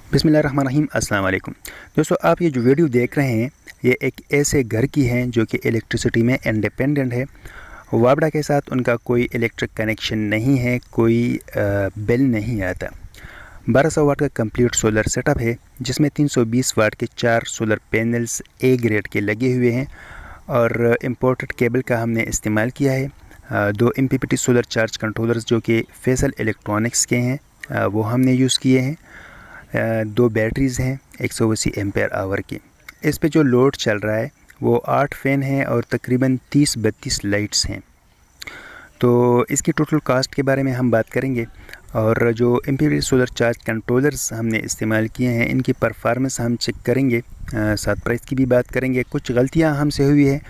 बिस्मिल्लाहिर्रहमानिर्रहीम। अस्सलाम वालेकुम दोस्तों, आप ये जो वीडियो देख रहे हैं ये एक ऐसे घर की है जो कि इलेक्ट्रिसिटी में इंडिपेंडेंट है। वाबडा के साथ उनका कोई इलेक्ट्रिक कनेक्शन नहीं है, कोई बिल नहीं आता। 1200 वाट का कंप्लीट सोलर सेटअप है जिसमें 320 वाट के 4 सोलर पैनल्स ए ग्रेड के लगे हुए हैं और इम्पोर्टेड केबल का हमने इस्तेमाल किया है। 2 MPPT सोलर चार्ज कंट्रोलर्स जो कि फैसल इलेक्ट्रॉनिक्स के हैं वो हमने यूज़ किए हैं। 2 बैटरीज़ हैं 180 एम्पेयर आवर की। इस पे जो लोड चल रहा है वो 8 फ़ैन हैं और तकरीबन 30-32 लाइट्स हैं। तो इसकी टोटल कास्ट के बारे में हम बात करेंगे और जो MPPT सोलर चार्ज कंट्रोलर्स हमने इस्तेमाल किए हैं इनकी परफॉर्मेंस हम चेक करेंगे, साथ प्राइस की भी बात करेंगे। कुछ गलतियां हमसे हुई है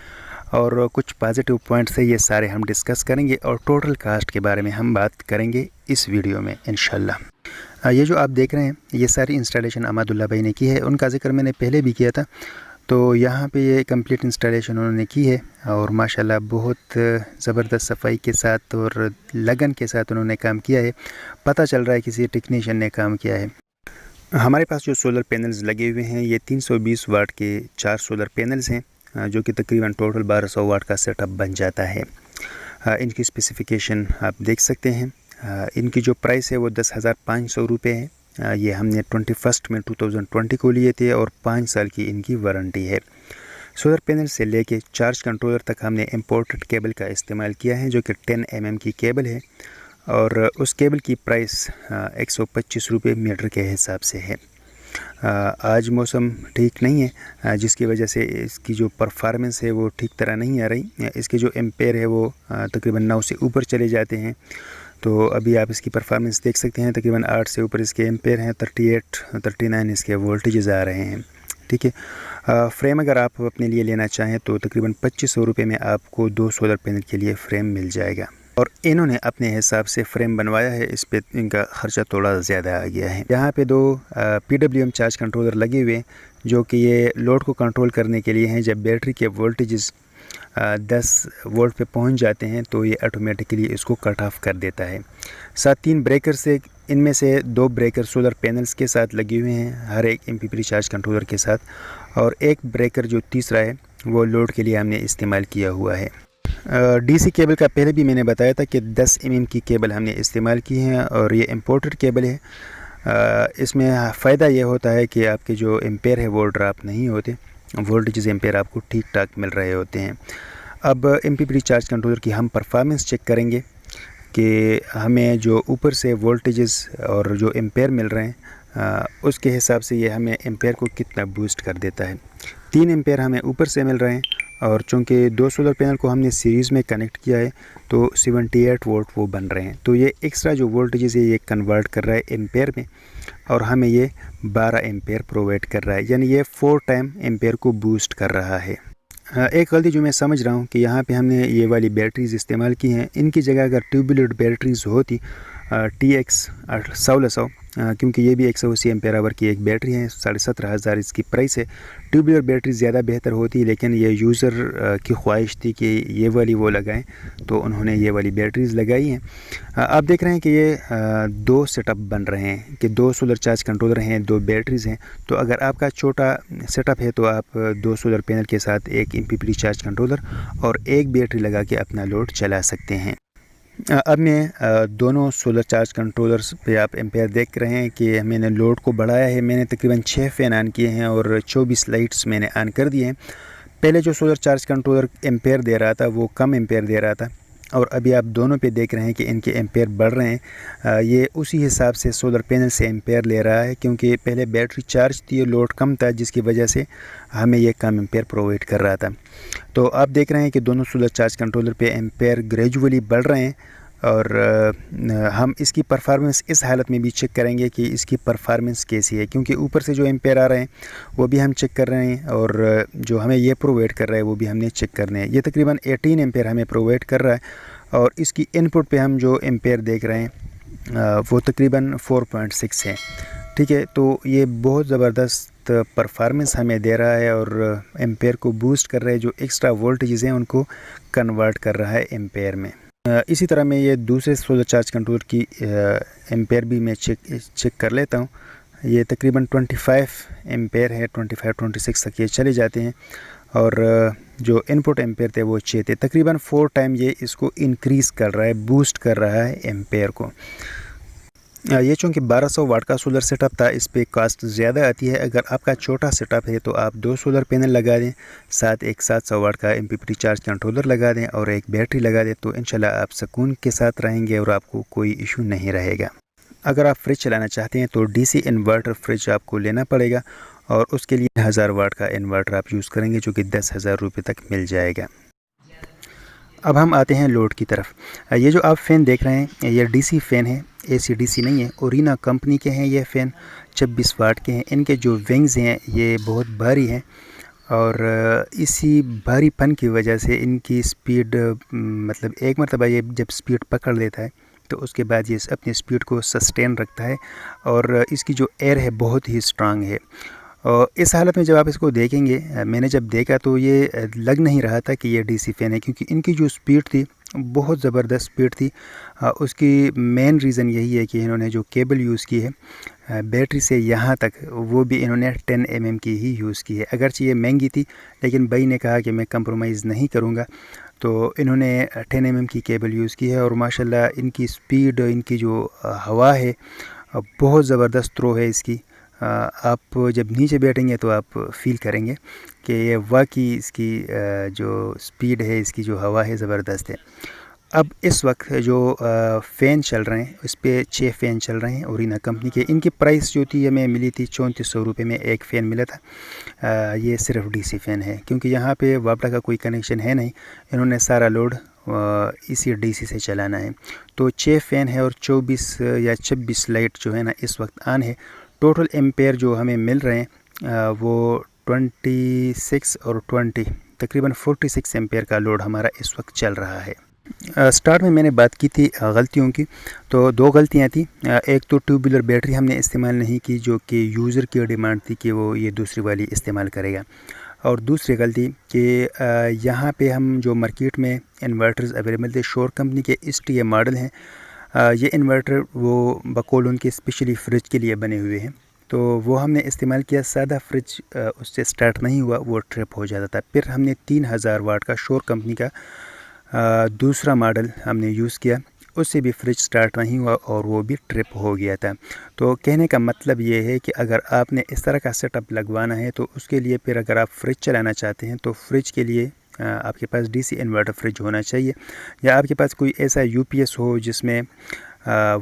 और कुछ पॉजिटिव पॉइंट्स है, ये सारे हम डिस्कस करेंगे और टोटल कास्ट के बारे में हम बात करेंगे इस वीडियो में इंशाल्लाह। ये जो आप देख रहे हैं ये सारी इंस्टॉलेशन अमादुल्ला भाई ने की है, उनका जिक्र मैंने पहले भी किया था। तो यहाँ पे ये कंप्लीट इंस्टॉलेशन उन्होंने की है और माशाल्लाह बहुत ज़बरदस्त सफाई के साथ और लगन के साथ उन्होंने काम किया है। पता चल रहा है किसी टेक्नीशियन ने काम किया है। हमारे पास जो सोलर पैनल्स लगे हुए हैं ये 320 वाट के 4 सोलर पैनल्स हैं जो कि तकरीबन टोटल 1200 वाट का सेटअप बन जाता है। इनकी स्पेसिफ़िकेशन आप देख सकते हैं। इनकी जो प्राइस है वो 10,500 रुपये है। ये हमने 21 में 2020 को लिए थे और 5 साल की इनकी वारंटी है। सोलर पैनल से लेके चार्ज कंट्रोलर तक हमने इम्पोर्टेड केबल का इस्तेमाल किया है जो कि 10 mm की केबल है और उस केबल की प्राइस 125 रुपये मीटर के हिसाब से है। आज मौसम ठीक नहीं है जिसकी वजह से इसकी जो परफॉर्मेंस है वो ठीक तरह नहीं आ रही। इसके जो एम्पेयर है वो तकरीबन 9 से ऊपर चले जाते हैं। तो अभी आप इसकी परफॉर्मेंस देख सकते हैं, तकरीबन 8 से ऊपर इसके एम्पेयर हैं, 38-39 इसके वोल्टेजेस आ रहे हैं। ठीक है। फ्रेम अगर आप अपने लिए लेना चाहें तो तकरीबन 2500 रुपये में आपको 2 सोलर पैनल के लिए फ़्रेम मिल जाएगा और इन्होंने अपने हिसाब से फ़्रेम बनवाया है। इस पे इनका ख़र्चा थोड़ा ज़्यादा आ गया है। यहाँ पे 2 PWM चार्ज कंट्रोलर लगे हुए जो कि ये लोड को कंट्रोल करने के लिए हैं। जब बैटरी के वोल्टेजेस 10 वोल्ट पे पहुंच जाते हैं तो ये ऑटोमेटिकली इसको कट ऑफ कर देता है। साथ 3 ब्रेकर से इनमें से 2 ब्रेकर सोलर पैनल्स के साथ लगे हुए हैं हर एक MPPT चार्ज कंट्रोलर के साथ और एक ब्रेकर जो तीसरा है वो लोड के लिए हमने इस्तेमाल किया हुआ है। DC केबल का पहले भी मैंने बताया था कि 10 mm की केबल हमने इस्तेमाल की है और ये इम्पोर्टेड केबल है। इसमें फ़ायदा ये होता है कि आपके जो एम्पेयर है वो ड्रॉप नहीं होते, वोल्टेज एम्पेयर आपको ठीक ठाक मिल रहे होते हैं। अब MPPT चार्ज कंट्रोलर की हम परफॉर्मेंस चेक करेंगे कि हमें जो ऊपर से वोल्टेजेस और जो एम्पेयर मिल रहे हैं उसके हिसाब से ये हमें एम्पेयर को कितना बूस्ट कर देता है। 3 एम्पेयर हमें ऊपर से मिल रहे हैं और चूँकि 2 सोलर पैनल को हमने सीरीज़ में कनेक्ट किया है तो 78 वोल्ट वो बन रहे हैं। तो ये एक्स्ट्रा जो वोल्टेजेस है ये कन्वर्ट कर रहा है एम्पेयर में और हमें ये 12 एम्पेयर प्रोवाइड कर रहा है, यानी ये 4 टाइम एम्पेयर को बूस्ट कर रहा है। एक गलती जो मैं समझ रहा हूँ कि यहाँ पे हमने ये वाली बैटरीज़ इस्तेमाल की हैं। इनकी जगह अगर ट्यूबुलर बैटरीज़ होती TX 1600 क्योंकि ये भी 180 एम्पेयर आवर की एक बैटरी है, 17,500 इसकी प्राइस है। ट्यूबुलर बैटरी ज़्यादा बेहतर होती लेकिन ये यूज़र की ख्वाहिश थी कि ये वाली वो लगाएं तो उन्होंने ये वाली बैटरीज़ लगाई हैं। आप देख रहे हैं कि ये 2 सेटअप बन रहे हैं कि 2 सोलर चार्ज कंट्रोलर हैं, 2 बैटरीज़ हैं। तो अगर आपका छोटा सेटअप है तो आप 2 सोलर पैनल के साथ एक MPPT चार्ज कंट्रोलर और एक बैटरी लगा के अपना लोड चला सकते हैं। अब मैं दोनों सोलर चार्ज कंट्रोलर्स पे आप एम्पेयर देख रहे हैं कि मैंने लोड को बढ़ाया है। मैंने तकरीबन 6 फ़ैन ऑन किए हैं और 24 लाइट्स मैंने ऑन कर दिए हैं। पहले जो सोलर चार्ज कंट्रोलर एम्पेयर दे रहा था वो कम एम्पेयर दे रहा था और अभी आप दोनों पे देख रहे हैं कि इनके एम्पेयर बढ़ रहे हैं। ये उसी हिसाब से सोलर पैनल से एम्पेयर ले रहा है क्योंकि पहले बैटरी चार्ज थी, लोड कम था जिसकी वजह से हमें ये कम एम्पेयर प्रोवाइड कर रहा था। तो आप देख रहे हैं कि दोनों सोलर चार्ज कंट्रोलर पे एम्पेयर ग्रेजुअली बढ़ रहे हैं और हम इसकी परफॉर्मेंस इस हालत में भी चेक करेंगे कि इसकी परफॉर्मेंस कैसी है, क्योंकि ऊपर से जो एम्पेयर आ रहे हैं वो भी हम चेक कर रहे हैं और जो हमें ये प्रोवाइड कर रहा है वो भी हमने चेक करने हैं। ये तकरीबन 18 एम्पेयर हमें प्रोवाइड कर रहा है और इसकी इनपुट पे हम जो एम्पेयर देख रहे हैं वो तकरीबन 4.6 है। ठीक है, तो ये बहुत ज़बरदस्त परफॉर्मेंस हमें दे रहा है और एम्पेयर को बूस्ट कर रहा है। जो एक्स्ट्रा वोल्टेजेस हैं उनको कन्वर्ट कर रहा है एम्पेयर में। इसी तरह मैं ये दूसरे सोलर चार्ज कंट्रोलर की एम्पेयर भी मैं चेक कर लेता हूँ। یہ تقریباً 25 ایمپیر ہے، 25-26 تک یہ چلے جاتے ہیں، اور جو ان پٹ ایمپیر تھے وہ 6 تھے، تقریباً 4 ٹائم یہ اس کو انکریز کر رہا ہے، بوسٹ کر رہا ہے ایمپیر کو۔ یہ چونکہ 1200 واٹ کا سولر سیٹ اپ تھا، اس پہ کاسٹ زیادہ آتی ہے۔ اگر آپ کا چھوٹا سیٹ اپ ہے تو آپ 2 سولر پینل لگا دیں، ساتھ ایک 700 واٹ کا MPPT چارج کنٹرولر لگا دیں اور ایک بیٹری لگا دیں، تو انشاءاللہ آپ سکون کے ساتھ رہیں گے اور آپ کو کوئی ایشو نہیں رہے گا۔ اگر آپ فریج چلانا چاہتے ہیں تو DC انورٹر فریج آپ کو لینا پڑے گا، اور اس کے لیے 1000 واٹ کا انورٹر آپ یوز کریں گے جو کہ 10,000 روپے تک مل جائے گا۔ اب ہم آتے ہیں لوڈ کی طرف۔ یہ جو آپ فین دیکھ رہے ہیں یہ DC فین ہے، AC DC نہیں ہے، اورینا کمپنی کے ہیں یہ فین، 26 واٹ کے ہیں۔ ان کے جو ونگز ہیں یہ بہت بھاری ہیں، اور اسی بھاری پن کی وجہ سے ان کی سپیڈ مطلب ایک مرتبہ یہ جب سپیڈ پکڑ لیتا ہے تو اس کے بعد یہ اپنی سپیڈ کو سسٹین رکھتا ہے، اور اس کی جو ایئر ہے بہت ہی سٹرانگ ہے۔ اور اس حالت میں جب آپ اس کو دیکھیں گے، میں نے جب دیکھا تو یہ لگ نہیں رہا تھا کہ یہ DC فین ہے، کیونکہ ان کی جو سپیڈ تھی بہت زبردست سپیڈ تھی۔ اس کی مین ریزن یہی ہے کہ انہوں نے جو کیبل یوز کی ہے بیٹری سے یہاں تک، وہ بھی انہوں نے 10 mm کی ہی یوز کی ہے۔ اگرچہ یہ مہنگی تھی لیکن بھائی نے کہا کہ میں کمپرومائز نہیں کروں گا، تو انہوں نے 10 mm کی کیبل یوز کی ہے، اور ماشاءاللہ ان کی سپیڈ، ان کی جو ہوا ہے بہت زبردست تھرو ہے اس کی۔ آپ جب نیچے بیٹھیں گے تو آپ فیل کریں گے کہ یہ واقعی اس کی جو سپیڈ ہے، اس کی جو ہوا ہے زبردست ہے۔ اب اس وقت جو فین چل رہے ہیں اس پہ 6 فین چل رہے ہیں اورینا کمپنی کے۔ ان کی پرائس جو تھی ہمیں ملی تھی 3400 روپے میں ایک فین ملا تھا۔ یہ صرف DC فین ہے، کیونکہ یہاں پہ وابڈا کا کوئی کنیکشن ہے نہیں، انہوں نے سارا لوڈ اسی DC سے چلانا ہے۔ تو 6 فین ہے اور 24 یا 26 لائٹ جو ہے نا اس وقت آن ہے۔ ٹوٹل ایمپیر جو ہمیں مل رہے ہیں وہ 26 اور 20 تقریباً 46 ایمپیر کا لوڈ ہمارا اس وقت چل رہا ہے۔ سٹارٹ میں نے بات کی تھی غلطیوں کی، تو 2 غلطیاں تھیں۔ ایک تو ٹیوبولر بیٹری ہم نے استعمال نہیں کی، جو کہ یوزر کی ڈیمانڈ تھی کہ وہ یہ دوسری والی استعمال کرے گا۔ اور دوسری غلطی کہ یہاں پہ ہم جو مارکیٹ میں انورٹرز اویلیبل تھے شور کمپنی کے STA ماڈل ہیں، یہ انورٹر وہ بقول ان کے اسپیشلی فریج کے لیے بنے ہوئے ہیں، تو وہ ہم نے استعمال کیا۔ سادہ فریج اس سے سٹارٹ نہیں ہوا، وہ ٹرپ ہو جاتا تھا۔ پھر ہم نے 3000 واٹ کا شور کمپنی کا دوسرا ماڈل ہم نے یوز کیا، اس سے بھی فریج سٹارٹ نہیں ہوا اور وہ بھی ٹرپ ہو گیا تھا۔ تو کہنے کا مطلب یہ ہے کہ اگر آپ نے اس طرح کا سیٹ اپ لگوانا ہے تو اس کے لیے پھر اگر آپ فریج چلانا چاہتے ہیں تو فریج کے لیے آپ کے پاس DC انورٹر فریج ہونا چاہیے، یا آپ کے پاس کوئی ایسا UPS ہو جس میں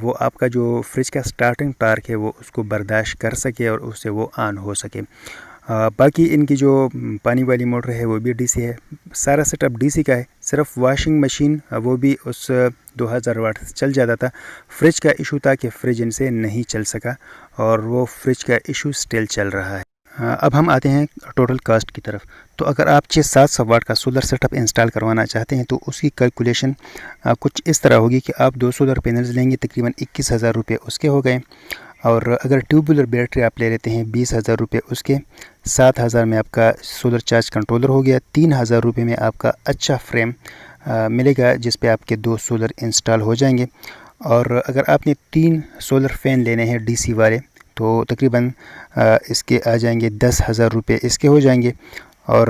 وہ آپ کا جو فریج کا سٹارٹنگ ٹارک ہے وہ اس کو برداشت کر سکے اور اس سے وہ آن ہو سکے۔ باقی ان کی جو پانی والی موٹر ہے وہ بھی DC ہے، سارا سیٹ اپ DC کا ہے۔ صرف واشنگ مشین وہ بھی اس 2000 واٹ سے چل جاتا تھا۔ فریج کا ایشو تھا کہ فریج ان سے نہیں چل سکا، اور وہ فریج کا ایشو سٹل چل رہا ہے۔ اب ہم آتے ہیں ٹوٹل کاسٹ کی طرف۔ تو اگر آپ 700 واٹ کا سولر سیٹ اپ انسٹال کروانا چاہتے ہیں تو اس کی کیلکولیشن کچھ اس طرح ہوگی کہ آپ 2 سولر پینلز لیں گے، تقریباً 21,000 روپے اس کے ہو گئے، اور اگر ٹیوبولر بیٹری آپ لے لیتے ہیں 20,000 روپے اس کے، 7,000 میں آپ کا سولر چارج کنٹرولر ہو گیا، 3,000 روپے میں آپ کا اچھا فریم ملے گا جس پہ آپ کے 2 سولر انسٹال ہو جائیں گے۔ اور اگر آپ نے 3 سولر فین لینے ہیں DC والے تو تقریباً اس کے آ جائیں گے 10,000 روپے اس کے ہو جائیں گے، اور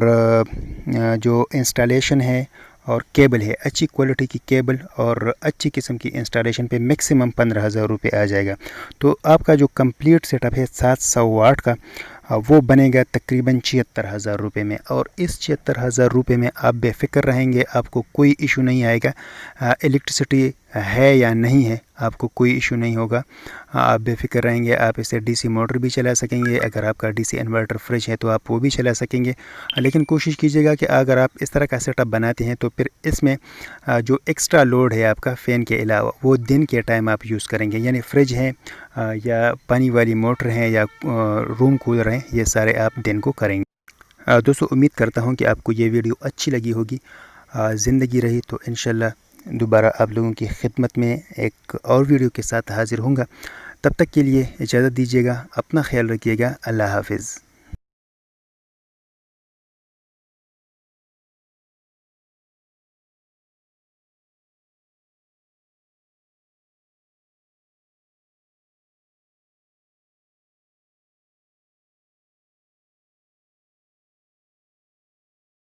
جو انسٹالیشن ہے اور کیبل ہے، اچھی کوالٹی کی کیبل اور اچھی قسم کی انسٹالیشن پہ میکسیمم 15,000 روپے آ جائے گا۔ تو آپ کا جو کمپلیٹ سیٹ اپ ہے 700 واٹ کا وہ بنے گا تقریباً 76,000 روپے میں، اور اس 76,000 روپے میں آپ بے فکر رہیں گے، آپ کو کوئی ایشو نہیں آئے گا۔ الیکٹریسٹی ہے یا نہیں ہے آپ کو کوئی ایشو نہیں ہوگا، آپ بے فکر رہیں گے۔ آپ اسے DC موٹر بھی چلا سکیں گے، اگر آپ کا DC انورٹر فریج ہے تو آپ وہ بھی چلا سکیں گے۔ لیکن کوشش کیجیے گا کہ اگر آپ اس طرح کا سیٹ اپ بناتے ہیں تو پھر اس میں جو ایکسٹرا لوڈ ہے آپ کا فین کے علاوہ وہ دن کے ٹائم آپ یوز کریں گے، یعنی فریج ہیں یا پانی والی موٹر ہیں یا روم کولر ہیں، یہ سارے آپ دن کو کریں گے۔ دوستو امید کرتا ہوں کہ آپ کو یہ ویڈیو اچھی لگی ہوگی۔ زندگی رہی تو انشاءاللہ دوبارہ آپ لوگوں کی خدمت میں ایک اور ویڈیو کے ساتھ حاضر ہوں گا۔ تب تک کے لیے اجازت دیجیے گا، اپنا خیال رکھیے گا، اللہ حافظ۔